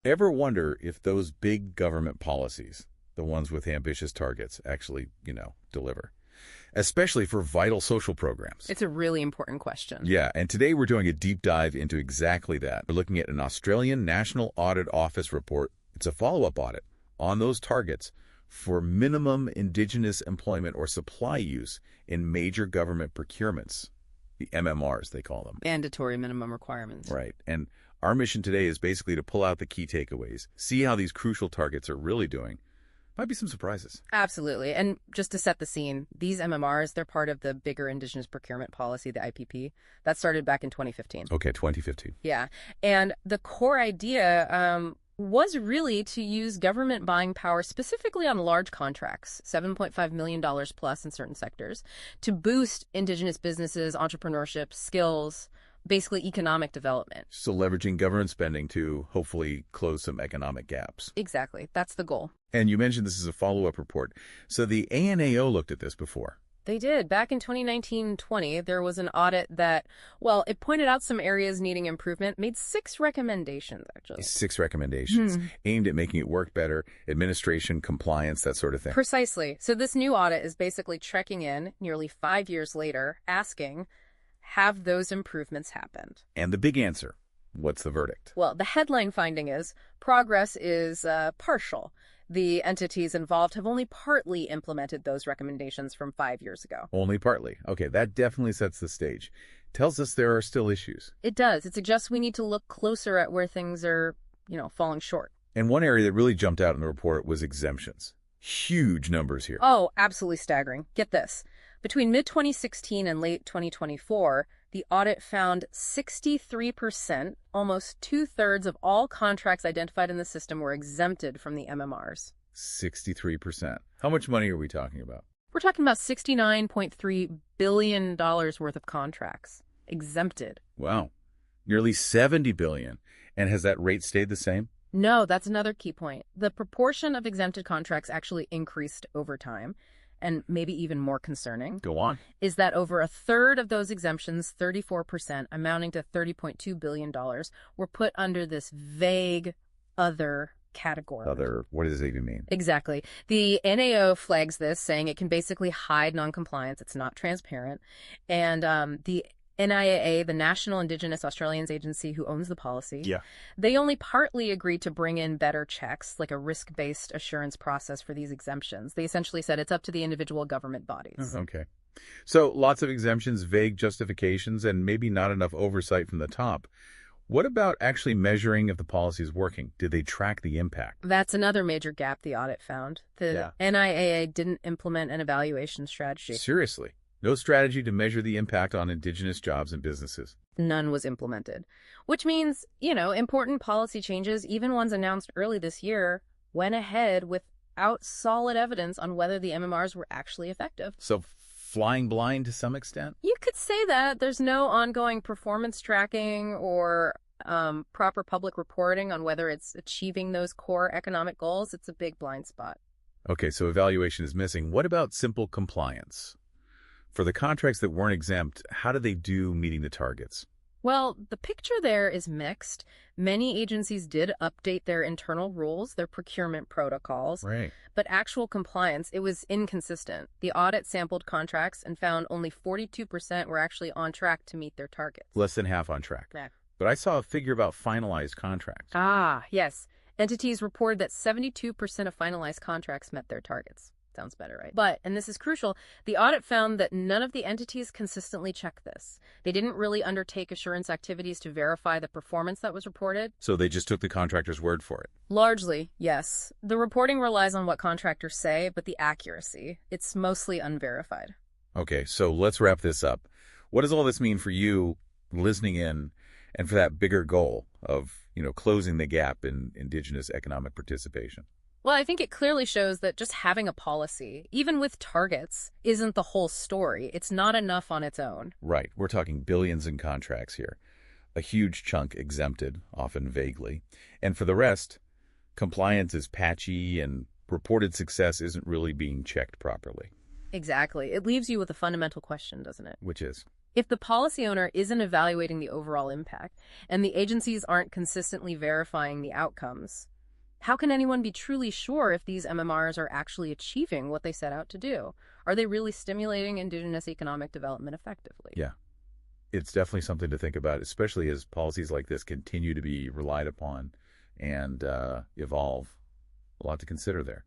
Ever wonder if those big government policies, the ones with ambitious targets, actually, deliver? Especially for vital social programs. It's a really important question. Yeah, and today we're doing a deep dive into exactly that. We're looking at an Australian National Audit Office report. It's a follow-up audit on those targets for minimum Indigenous employment or supply use in major government procurements, the MMRs, they call them. Mandatory minimum requirements. Right, and our mission today is basically to pull out the key takeaways, see how these crucial targets are really doing. Might be some surprises. Absolutely. And just to set the scene, these MMRs, they're part of the bigger Indigenous Procurement Policy, the IPP. That started back in 2015. Okay, 2015. Yeah. And the core idea was really to use government buying power specifically on large contracts, $7.5 million plus in certain sectors, to boost Indigenous businesses, entrepreneurship, skills, basically economic development. So leveraging government spending to hopefully close some economic gaps. Exactly. That's the goal. And you mentioned this is a follow-up report. So the ANAO looked at this before. They did. Back in 2019-20, there was an audit that, well, it pointed out some areas needing improvement, made 6 recommendations, actually. 6 recommendations aimed at making it work better, administration, compliance, that sort of thing. Precisely. So this new audit is basically checking in nearly 5 years later, asking, have those improvements happened? And the big answer, what's the verdict? Well, the headline finding is progress is partial. The entities involved have only partly implemented those recommendations from 5 years ago. Only partly. Okay, that definitely sets the stage. Tells us there are still issues. It does. It suggests we need to look closer at where things are, falling short. And one area that really jumped out in the report was exemptions. Huge numbers here. Oh, absolutely staggering. Get this. Between mid-2016 and late 2024, the audit found 63%, almost 2/3 of all contracts identified in the system were exempted from the MMRs. 63%. How much money are we talking about? We're talking about $69.3 billion worth of contracts exempted. Wow. Nearly $70 billion. And has that rate stayed the same? No, that's another key point. The proportion of exempted contracts actually increased over time. And maybe even more concerning, Go on. is that over 1/3 of those exemptions, 34%, amounting to $30.2 billion, were put under this vague other category. Other, what does it even mean? Exactly. The NAO flags this, saying it can basically hide noncompliance. It's not transparent. And the NIAA, the National Indigenous Australians Agency, who owns the policy, they only partly agreed to bring in better checks, like a risk-based assurance process for these exemptions. They essentially said it's up to the individual government bodies. Okay. So lots of exemptions, vague justifications, and maybe not enough oversight from the top. What about actually measuring if the policy is working? Did they track the impact? That's another major gap the audit found. The NIAA didn't implement an evaluation strategy. Seriously? No strategy to measure the impact on Indigenous jobs and businesses. None was implemented, which means, important policy changes, even ones announced early this year, went ahead without solid evidence on whether the MMRs were actually effective. So flying blind to some extent? You could say that. There's no ongoing performance tracking or proper public reporting on whether it's achieving those core economic goals. It's a big blind spot. Okay, so evaluation is missing. What about simple compliance? For the contracts that weren't exempt, how do they do meeting the targets? Well, the picture there is mixed. Many agencies did update their internal rules, their procurement protocols. Right. But actual compliance, it was inconsistent. The audit sampled contracts and found only 42% were actually on track to meet their targets. Less than half on track. Yeah. But I saw a figure about finalized contracts. Ah, yes. Entities reported that 72% of finalized contracts met their targets. Sounds better, right? But, and this is crucial, the audit found that none of the entities consistently checked this. They didn't really undertake assurance activities to verify the performance that was reported. So they just took the contractor's word for it? Largely, yes. The reporting relies on what contractors say, but the accuracy, it's mostly unverified. Okay, so let's wrap this up. What does all this mean for you listening in and for that bigger goal of, closing the gap in Indigenous economic participation? Well, I think it clearly shows that just having a policy, even with targets, isn't the whole story. It's not enough on its own. Right. We're talking billions in contracts here. A huge chunk exempted, often vaguely. And for the rest, compliance is patchy and reported success isn't really being checked properly. Exactly. It leaves you with a fundamental question, doesn't it? Which is? If the policy owner isn't evaluating the overall impact and the agencies aren't consistently verifying the outcomes, how can anyone be truly sure if these MMRs are actually achieving what they set out to do? Are they really stimulating Indigenous economic development effectively? Yeah, it's definitely something to think about, especially as policies like this continue to be relied upon and evolve. A lot to consider there.